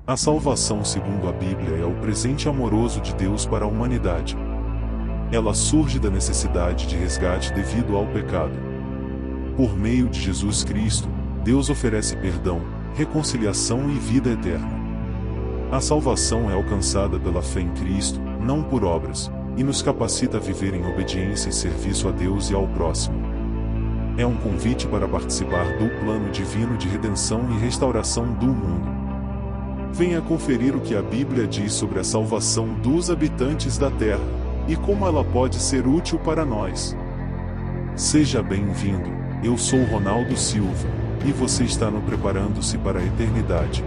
A salvação segundo a Bíblia é o presente amoroso de Deus para a humanidade. Ela surge da necessidade de resgate devido ao pecado. Por meio de Jesus Cristo, Deus oferece perdão, reconciliação e vida eterna. A salvação é alcançada pela fé em Cristo, não por obras, e nos capacita a viver em obediência e serviço a Deus e ao próximo. É um convite para participar do plano divino de redenção e restauração do mundo. Venha conferir o que a Bíblia diz sobre a salvação dos habitantes da Terra, e como ela pode ser útil para nós. Seja bem-vindo, eu sou Ronaldo Silva, e você está no Preparando-se para a Eternidade.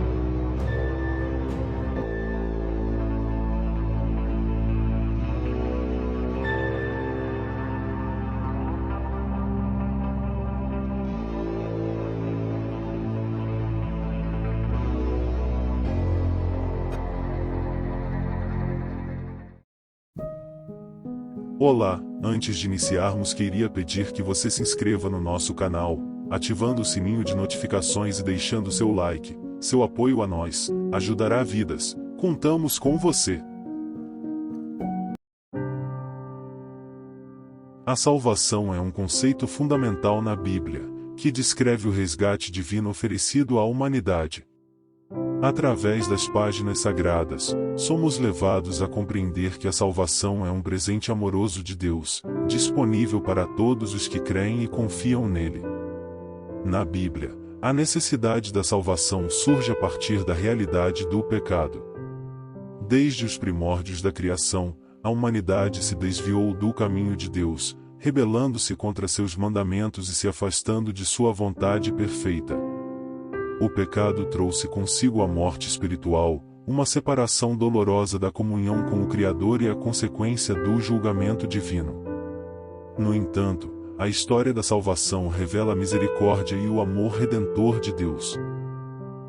Olá, antes de iniciarmos queria pedir que você se inscreva no nosso canal, ativando o sininho de notificações e deixando seu like. Seu apoio a nós ajudará vidas. Contamos com você. A salvação é um conceito fundamental na Bíblia, que descreve o resgate divino oferecido à humanidade. Através das páginas sagradas, somos levados a compreender que a salvação é um presente amoroso de Deus, disponível para todos os que creem e confiam nele. Na Bíblia, a necessidade da salvação surge a partir da realidade do pecado. Desde os primórdios da criação, a humanidade se desviou do caminho de Deus, rebelando-se contra seus mandamentos e se afastando de sua vontade perfeita. O pecado trouxe consigo a morte espiritual, uma separação dolorosa da comunhão com o Criador e a consequência do julgamento divino. No entanto, a história da salvação revela a misericórdia e o amor redentor de Deus.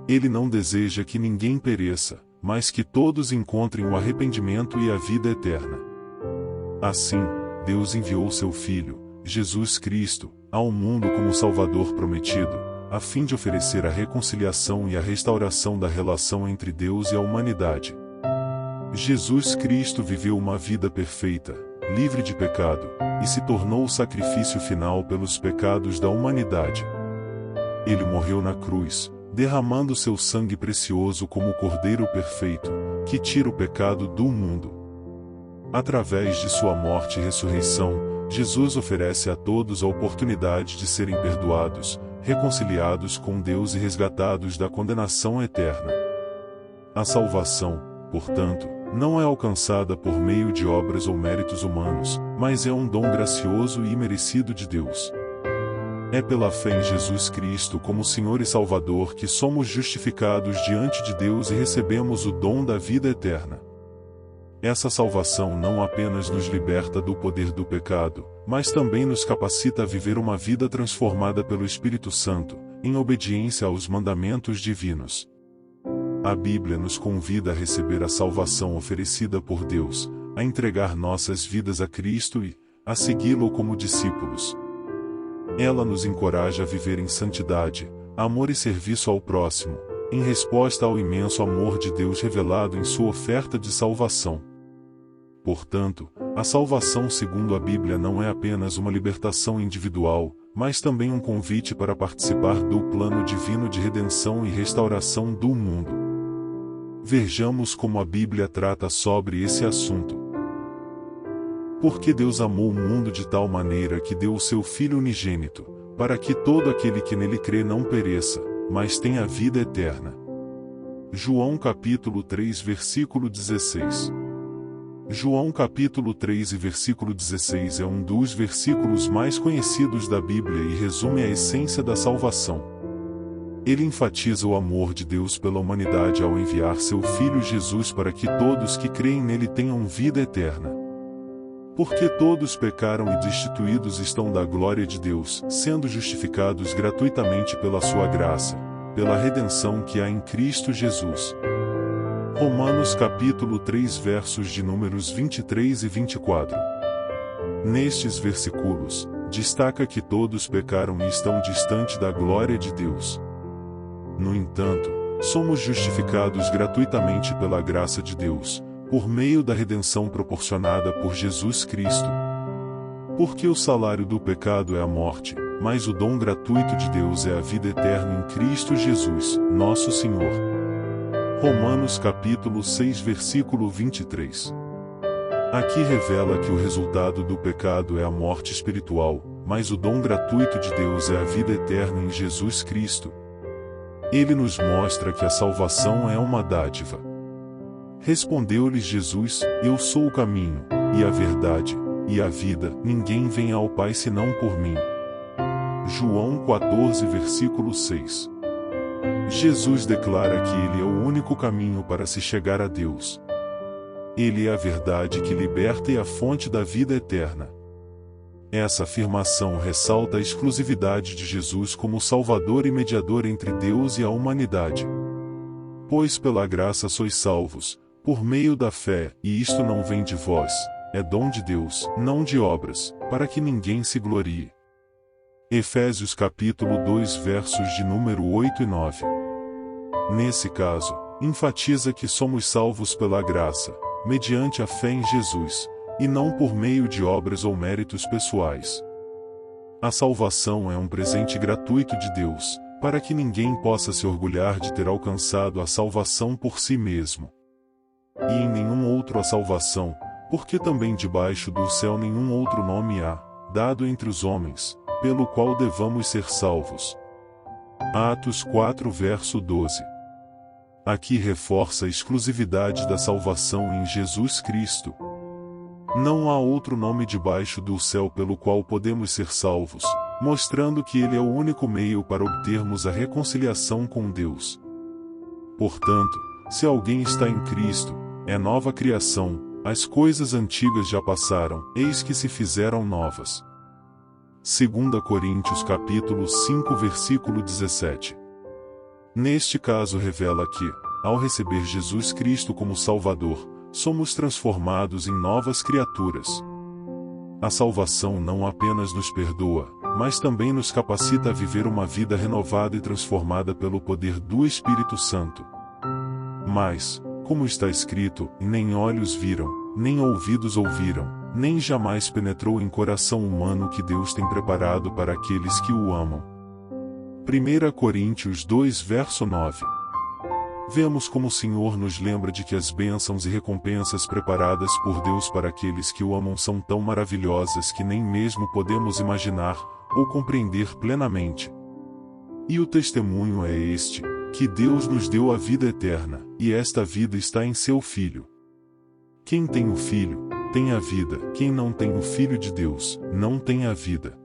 Ele não deseja que ninguém pereça, mas que todos encontrem o arrependimento e a vida eterna. Assim, Deus enviou seu Filho, Jesus Cristo, ao mundo como Salvador prometido, a fim de oferecer a reconciliação e a restauração da relação entre Deus e a humanidade. Jesus Cristo viveu uma vida perfeita, livre de pecado, e se tornou o sacrifício final pelos pecados da humanidade. Ele morreu na cruz, derramando seu sangue precioso como o Cordeiro perfeito, que tira o pecado do mundo. Através de sua morte e ressurreição, Jesus oferece a todos a oportunidade de serem perdoados, reconciliados com Deus e resgatados da condenação eterna. A salvação, portanto, não é alcançada por meio de obras ou méritos humanos, mas é um dom gracioso e imerecido de Deus. É pela fé em Jesus Cristo como Senhor e Salvador que somos justificados diante de Deus e recebemos o dom da vida eterna. Essa salvação não apenas nos liberta do poder do pecado, mas também nos capacita a viver uma vida transformada pelo Espírito Santo, em obediência aos mandamentos divinos. A Bíblia nos convida a receber a salvação oferecida por Deus, a entregar nossas vidas a Cristo e a segui-lo como discípulos. Ela nos encoraja a viver em santidade, amor e serviço ao próximo, em resposta ao imenso amor de Deus revelado em sua oferta de salvação. Portanto, a salvação segundo a Bíblia não é apenas uma libertação individual, mas também um convite para participar do plano divino de redenção e restauração do mundo. Vejamos como a Bíblia trata sobre esse assunto. Porque Deus amou o mundo de tal maneira que deu o seu Filho unigênito, para que todo aquele que nele crê não pereça, mas tenha vida eterna. João capítulo 3 versículo 16. João capítulo 3 e versículo 16 é um dos versículos mais conhecidos da Bíblia e resume a essência da salvação. Ele enfatiza o amor de Deus pela humanidade ao enviar seu Filho Jesus para que todos que creem nele tenham vida eterna. Porque todos pecaram e destituídos estão da glória de Deus, sendo justificados gratuitamente pela sua graça, pela redenção que há em Cristo Jesus. Romanos capítulo 3 versos de números 23 e 24. Nestes versículos, destaca que todos pecaram e estão distante da glória de Deus. No entanto, somos justificados gratuitamente pela graça de Deus, por meio da redenção proporcionada por Jesus Cristo. Porque o salário do pecado é a morte, mas o dom gratuito de Deus é a vida eterna em Cristo Jesus, nosso Senhor. Romanos capítulo 6 versículo 23. Aqui revela que o resultado do pecado é a morte espiritual, mas o dom gratuito de Deus é a vida eterna em Jesus Cristo. Ele nos mostra que a salvação é uma dádiva. Respondeu-lhes Jesus: Eu sou o caminho, e a verdade, e a vida, ninguém vem ao Pai senão por mim. João 14 versículo 6. Jesus declara que Ele é o único caminho para se chegar a Deus. Ele é a verdade que liberta e a fonte da vida eterna. Essa afirmação ressalta a exclusividade de Jesus como Salvador e mediador entre Deus e a humanidade. Pois pela graça sois salvos, por meio da fé, e isto não vem de vós, é dom de Deus, não de obras, para que ninguém se glorie. Efésios capítulo 2 versos de número 8 e 9. Nesse caso, enfatiza que somos salvos pela graça, mediante a fé em Jesus, e não por meio de obras ou méritos pessoais. A salvação é um presente gratuito de Deus, para que ninguém possa se orgulhar de ter alcançado a salvação por si mesmo. E em nenhum outro a salvação, porque também debaixo do céu nenhum outro nome há, dado entre os homens, pelo qual devamos ser salvos. Atos 4 verso 12. Aqui reforça a exclusividade da salvação em Jesus Cristo. Não há outro nome debaixo do céu pelo qual podemos ser salvos, mostrando que Ele é o único meio para obtermos a reconciliação com Deus. Portanto, se alguém está em Cristo, é nova criação, as coisas antigas já passaram, eis que se fizeram novas. 2 Coríntios capítulo 5 versículo 17. Neste caso revela que, ao receber Jesus Cristo como Salvador, somos transformados em novas criaturas. A salvação não apenas nos perdoa, mas também nos capacita a viver uma vida renovada e transformada pelo poder do Espírito Santo. Mas, como está escrito, nem olhos viram, nem ouvidos ouviram, nem jamais penetrou em coração humano o que Deus tem preparado para aqueles que o amam. 1 Coríntios 2 verso 9. Vemos como o Senhor nos lembra de que as bênçãos e recompensas preparadas por Deus para aqueles que o amam são tão maravilhosas que nem mesmo podemos imaginar ou compreender plenamente. E o testemunho é este, que Deus nos deu a vida eterna, e esta vida está em seu Filho. Quem tem o Filho, tem a vida, quem não tem o Filho de Deus, não tem a vida.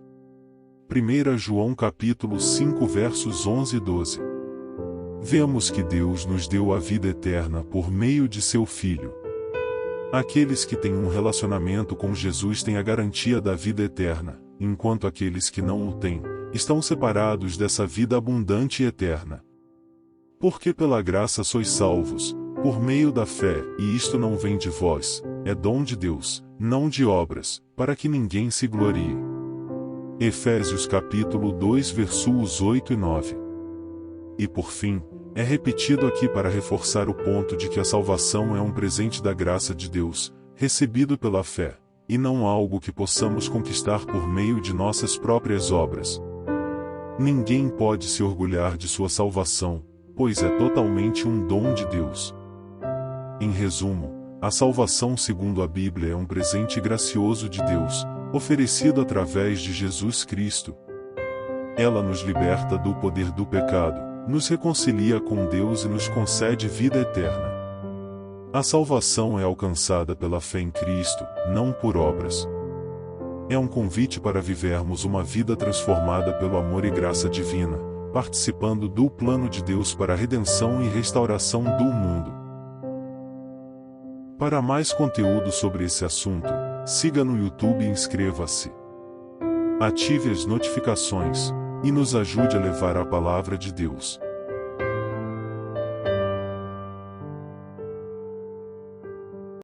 1 João capítulo 5 versos 11 e 12. Vemos que Deus nos deu a vida eterna por meio de seu Filho. Aqueles que têm um relacionamento com Jesus têm a garantia da vida eterna, enquanto aqueles que não o têm, estão separados dessa vida abundante e eterna. Porque pela graça sois salvos, por meio da fé, e isto não vem de vós, é dom de Deus, não de obras, para que ninguém se glorie. Efésios capítulo 2 versos 8 e 9. E por fim, é repetido aqui para reforçar o ponto de que a salvação é um presente da graça de Deus, recebido pela fé, e não algo que possamos conquistar por meio de nossas próprias obras. Ninguém pode se orgulhar de sua salvação, pois é totalmente um dom de Deus. Em resumo, a salvação segundo a Bíblia é um presente gracioso de Deus, oferecido através de Jesus Cristo. Ela nos liberta do poder do pecado, nos reconcilia com Deus e nos concede vida eterna. A salvação é alcançada pela fé em Cristo, não por obras. É um convite para vivermos uma vida transformada pelo amor e graça divina, participando do plano de Deus para a redenção e restauração do mundo. Para mais conteúdo sobre esse assunto, siga no YouTube e inscreva-se. Ative as notificações, e nos ajude a levar a palavra de Deus.